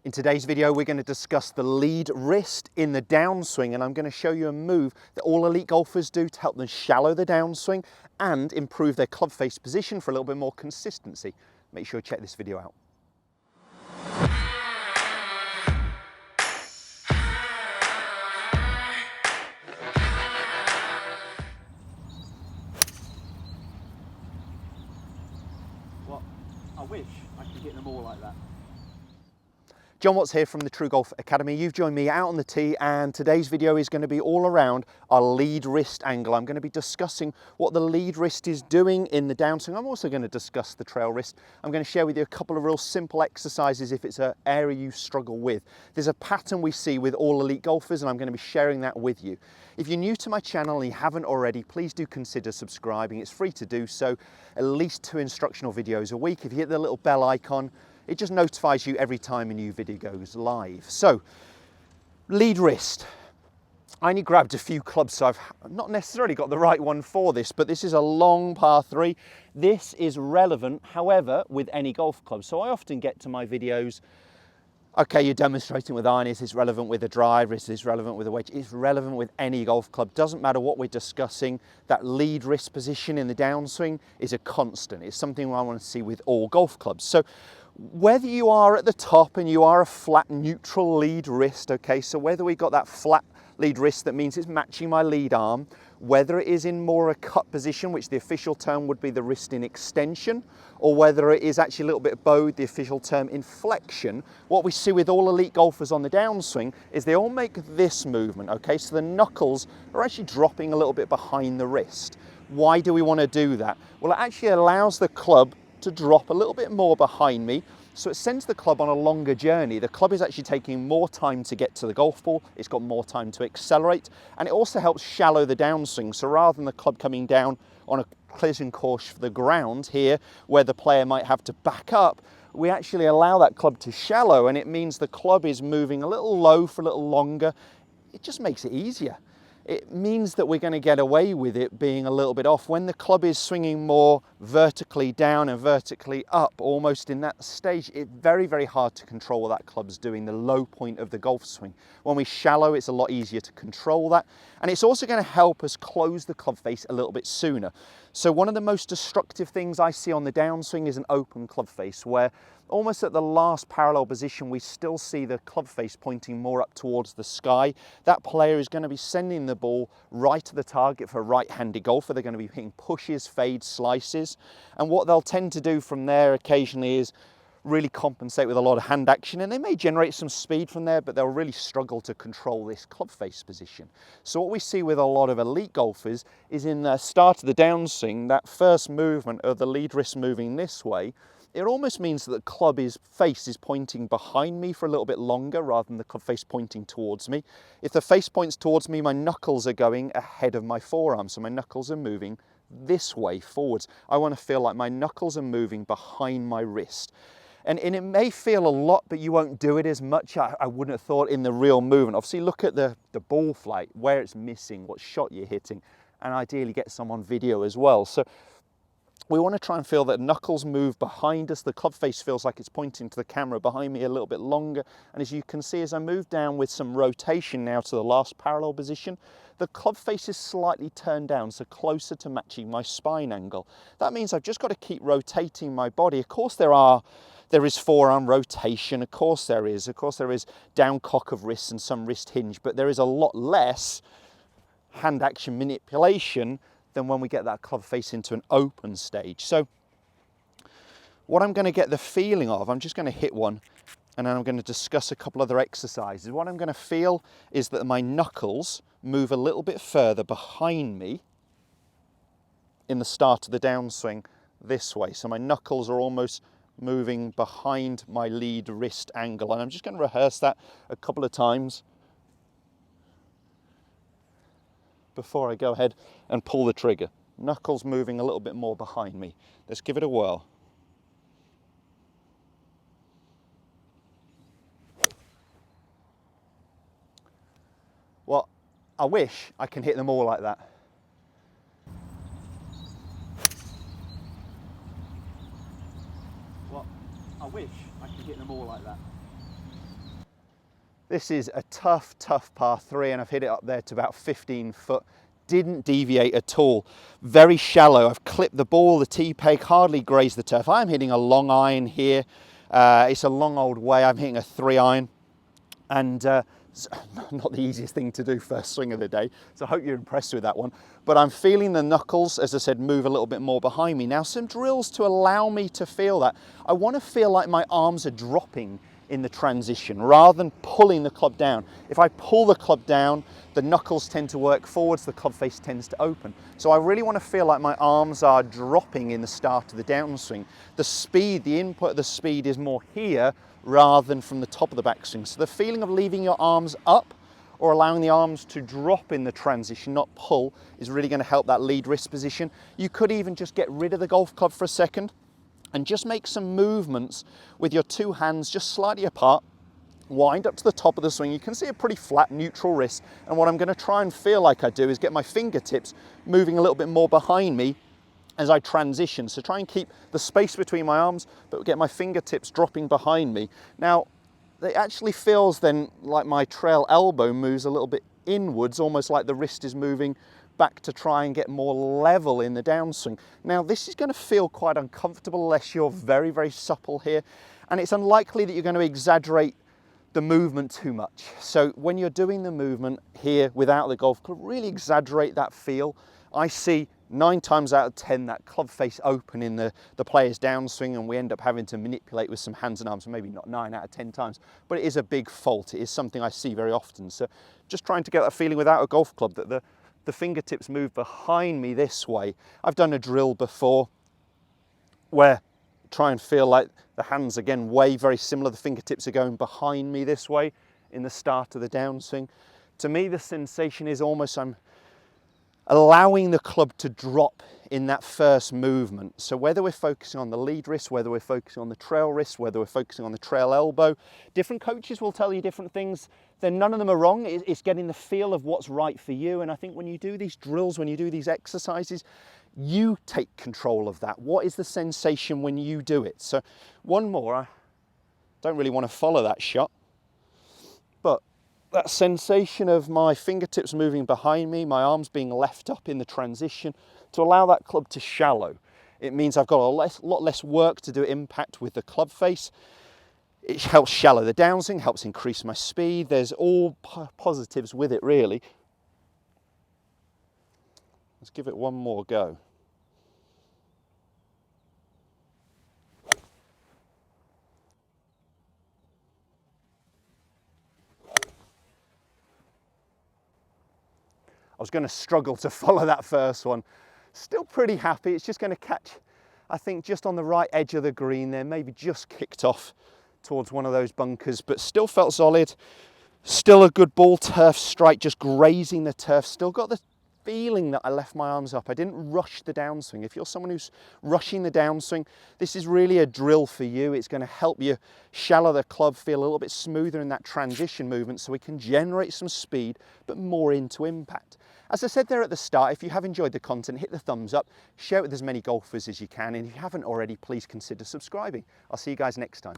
In today's video, we're going to discuss the lead wrist in the downswing, and I'm going to show you a move that all elite golfers do to help them shallow the downswing and improve their club face position for a little bit more consistency. Make sure to check this video out. Well, I wish I could get them all like that. Jon Watts here from the TruGolf Academy. You've joined me out on the tee, and today's video is going to be all around our lead wrist angle. I'm going to be discussing what the lead wrist is doing in the downswing. I'm also going to discuss the trail wrist. I'm going to share with you a couple of real simple exercises if it's an area you struggle with. There's a pattern we see with all elite golfers, and I'm going to be sharing that with you. If you're new to my channel and you haven't already, please do consider subscribing. It's free to do so. At least 2 instructional videos a week. If you hit the little bell icon, it just notifies you every time a new video goes live. So, lead wrist. I only grabbed a few clubs, so I've not necessarily got the right one for this, but this is a long par 3. This is relevant, however, with any golf club. So I often get to my videos, okay, you're demonstrating with iron, is this relevant with a driver, is this relevant with a wedge? It's relevant with any golf club. Doesn't matter what we're discussing, that lead wrist position in the downswing is a constant. It's something I want to see with all golf clubs. So whether you are at the top and you are a flat neutral lead wrist, okay, so whether we got that flat lead wrist that means it's matching my lead arm, whether it is in more a cut position, which the official term would be the wrist in extension, or whether it is actually a little bit bowed, the official term in flexion, what we see with all elite golfers on the downswing is they all make this movement, okay, so the knuckles are actually dropping a little bit behind the wrist. Why do we want to do that? Well, it actually allows the club to drop a little bit more behind me, so it sends the club on a longer journey. The club is actually taking more time to get to the golf ball, it's got more time to accelerate, and it also helps shallow the downswing. So rather than the club coming down on a collision course for the ground here, where the player might have to back up, we actually allow that club to shallow, and it means the club is moving a little low for a little longer. It just makes it easier. It means that we're going to get away with it being a little bit off. When the club is swinging more vertically down and vertically up, almost in that stage, it's very, very hard to control what that club's doing, the low point of the golf swing. When we shallow, it's a lot easier to control that. And it's also going to help us close the club face a little bit sooner. So one of the most destructive things I see on the downswing is an open club face, where almost at the last parallel position, we still see the club face pointing more up towards the sky. That player is going to be sending the ball right to the target for a right-handed golfer. They're going to be hitting pushes, fades, slices. And what they'll tend to do from there occasionally is really compensate with a lot of hand action, and they may generate some speed from there, but they'll really struggle to control this club face position. So what we see with a lot of elite golfers is in the start of the downswing, that first movement of the lead wrist moving this way, it almost means that the club face is pointing behind me for a little bit longer rather than the club face pointing towards me. If the face points towards me, my knuckles are going ahead of my forearm, so my knuckles are moving this way forwards. I want to feel like my knuckles are moving behind my wrist. And it may feel a lot, but you won't do it as much, I wouldn't have thought, in the real movement. Obviously, look at the ball flight, where it's missing, what shot you're hitting, and ideally get some on video as well. So we want to try and feel that knuckles move behind us. The club face feels like it's pointing to the camera behind me a little bit longer. And as you can see, as I move down with some rotation now to the last parallel position, the club face is slightly turned down, so closer to matching my spine angle. That means I've just got to keep rotating my body. Of course, there is forearm rotation, of course there is down cock of wrists and some wrist hinge, but there is a lot less hand action manipulation than when we get that club face into an open stage. So what I'm going to get the feeling of, I'm just going to hit one and then I'm going to discuss a couple other exercises. What I'm going to feel is that my knuckles move a little bit further behind me in the start of the downswing this way. So my knuckles are almost moving behind my lead wrist angle, and I'm just going to rehearse that a couple of times before I go ahead and pull the trigger. Knuckles moving a little bit more behind me. Let's give it a whirl. Well, I wish I can hit them all like that. Well, I wish I could hit them all like that. This is a tough, tough par 3, and I've hit it up there to about 15 foot. Didn't deviate at all. Very shallow. I've clipped the ball, the tee peg, hardly grazed the turf. I'm hitting a long iron here. It's a long old way. I'm hitting a 3-iron, and not the easiest thing to do first swing of the day, so I hope you're impressed with that one. But I'm feeling the knuckles, as I said, move a little bit more behind me. Now, some drills to allow me to feel that. I want to feel like my arms are dropping in the transition rather than pulling the club down. If I pull the club down, the knuckles tend to work forwards, the club face tends to open. So I really want to feel like my arms are dropping in the start of the downswing. The speed, the input of the speed is more here rather than from the top of the backswing. So the feeling of leaving your arms up or allowing the arms to drop in the transition, not pull, is really going to help that lead wrist position. You could even just get rid of the golf club for a second and just make some movements with your two hands just slightly apart. Wind up to the top of the swing. You can see a pretty flat neutral wrist, and what I'm going to try and feel like I do is get my fingertips moving a little bit more behind me as I transition. So try and keep the space between my arms, but get my fingertips dropping behind me. Now, it actually feels then like my trail elbow moves a little bit inwards, almost like the wrist is moving back to try and get more level in the downswing. Now, this is going to feel quite uncomfortable unless you're very, very supple here, and it's unlikely that you're going to exaggerate the movement too much. So when you're doing the movement here without the golf club, really exaggerate that feel. I see 9 times out of 10 that club face open in the player's downswing, and we end up having to manipulate with some hands and arms. Maybe not 9 out of 10 times, but it is a big fault. It is something I see very often. So just trying to get that feeling without a golf club that the fingertips move behind me this way. I've done a drill before where try and feel like the hands again way very similar. The fingertips are going behind me this way in the start of the downswing. To me, the sensation is almost I'm allowing the club to drop in that first movement. So whether we're focusing on the lead wrist, whether we're focusing on the trail wrist, whether we're focusing on the trail elbow, different coaches will tell you different things. Then none of them are wrong. It's getting the feel of what's right for you. And I think when you do these drills, when you do these exercises, you take control of that. What is the sensation when you do it? So one more, I don't really want to follow that shot, but that sensation of my fingertips moving behind me, my arms being left up in the transition to allow that club to shallow. It means I've got a lot less work to do impact with the club face. It helps shallow the downswing, helps increase my speed. There's all positives with it, really. Let's give it one more go. I was going to struggle to follow that first one. Still pretty happy. It's just going to catch, I think, just on the right edge of the green there, maybe just kicked off towards one of those bunkers, but still felt solid. Still a good ball turf strike, just grazing the turf. Still got the feeling that I left my arms up. I didn't rush the downswing. If you're someone who's rushing the downswing, this is really a drill for you. It's going to help you shallow the club, feel a little bit smoother in that transition movement so we can generate some speed, but more into impact. As I said there at the start, if you have enjoyed the content, hit the thumbs up, share it with as many golfers as you can, and if you haven't already, please consider subscribing. I'll see you guys next time.